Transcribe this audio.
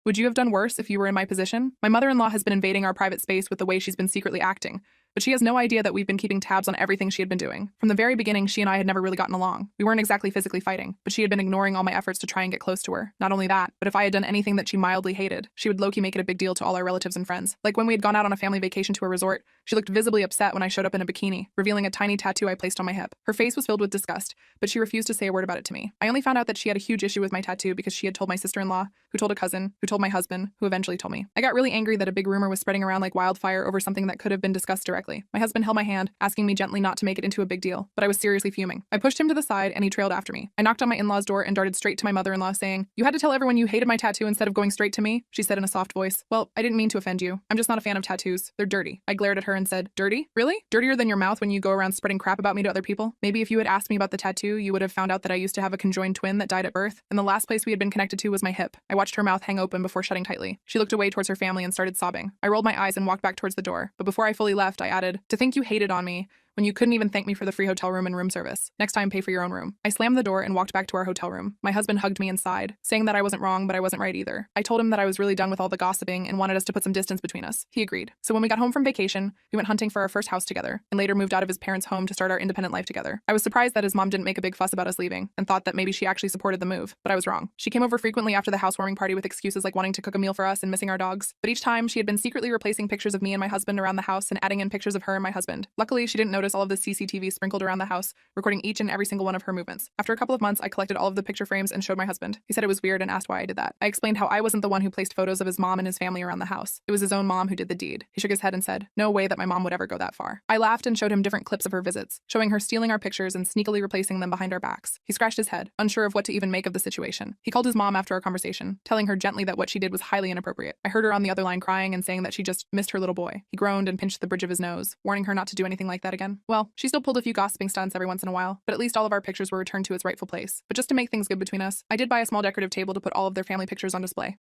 Would you have done worse if you were in my position? My mother-in-law has been invading our private space with the way she's been secretly acting, but she has no idea that we've been keeping tabs on everything she had been doing. From the very beginning, she and I had never really gotten along. We weren't exactly physically fighting, but she had been ignoring all my efforts to try and get close to her. Not only that, but if I had done anything that she mildly hated, she would low-key make it a big deal to all our relatives and friends. Like when we had gone out on a family vacation to a resort, she looked visibly upset when I showed up in a bikini, revealing a tiny tattoo I placed on my hip. Her face was filled with disgust, but she refused to say a word about it to me. I only found out that she had a huge issue with my tattoo because she had told my sister-in-law, who told a cousin, who told my husband, who eventually told me. I got really angry that a big rumor was spreading around like wildfire over something that could have been discussed directly. My husband held my hand, asking me gently not to make it into a big deal, but I was seriously fuming. I pushed him to the side and he trailed after me. I knocked on my in-laws' door and darted straight to my mother-in-law saying, "You had to tell everyone you hated my tattoo instead of going straight to me," she said in a soft voice. "Well, I didn't mean to offend you. I'm just not a fan of tattoos. They're dirty." I glared at her and said, "Dirty? Really? Dirtier than your mouth when you go around spreading crap about me to other people? Maybe if you had asked me about the tattoo, you would have found out that I used to have a conjoined twin that died at birth, and the last place we had been connected to was my hip." I watched her mouth hang open before shutting tightly. She looked away towards her family and started sobbing. I rolled my eyes and walked back towards the door, but before I fully left, I added, "To think you hated on me when you couldn't even thank me for the free hotel room and room service. Next time, pay for your own room." I slammed the door and walked back to our hotel room. My husband hugged me and sighed, saying that I wasn't wrong, but I wasn't right either. I told him that I was really done with all the gossiping and wanted us to put some distance between us. He agreed. So when we got home from vacation, we went hunting for our first house together, and later moved out of his parents' home to start our independent life together. I was surprised that his mom didn't make a big fuss about us leaving, and thought that maybe she actually supported the move, but I was wrong. She came over frequently after the housewarming party with excuses like wanting to cook a meal for us and missing our dogs, but each time she had been secretly replacing pictures of me and my husband around the house and adding in pictures of her and my husband. Luckily, she didn't notice all of the CCTV sprinkled around the house, recording each and every single one of her movements. After a couple of months, I collected all of the picture frames and showed my husband. He said it was weird and asked why I did that. I explained how I wasn't the one who placed photos of his mom and his family around the house. It was his own mom who did the deed. He shook his head and said, "No way that my mom would ever go that far." I laughed and showed him different clips of her visits, showing her stealing our pictures and sneakily replacing them behind our backs. He scratched his head, unsure of what to even make of the situation. He called his mom after our conversation, telling her gently that what she did was highly inappropriate. I heard her on the other line crying and saying that she just missed her little boy. He groaned and pinched the bridge of his nose, warning her not to do anything like that again. Well, she still pulled a few gossiping stunts every once in a while, but at least all of our pictures were returned to its rightful place. But just to make things good between us, I did buy a small decorative table to put all of their family pictures on display.